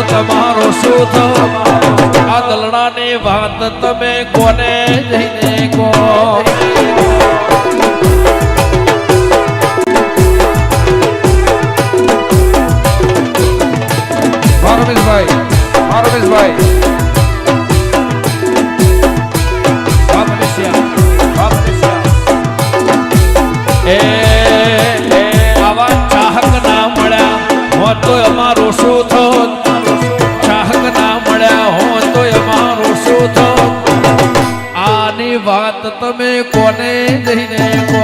તમારો શું થયો આ દલડાની વાત તમે કોને જઈને કહો રમેશભાઈ આવા ચાહક ના મળ્યા હો તો અમારું શું થયું ચાહક ના મળ્યા હો તો અમારું શું થયું આની વાત તમે કોને જઈને કહો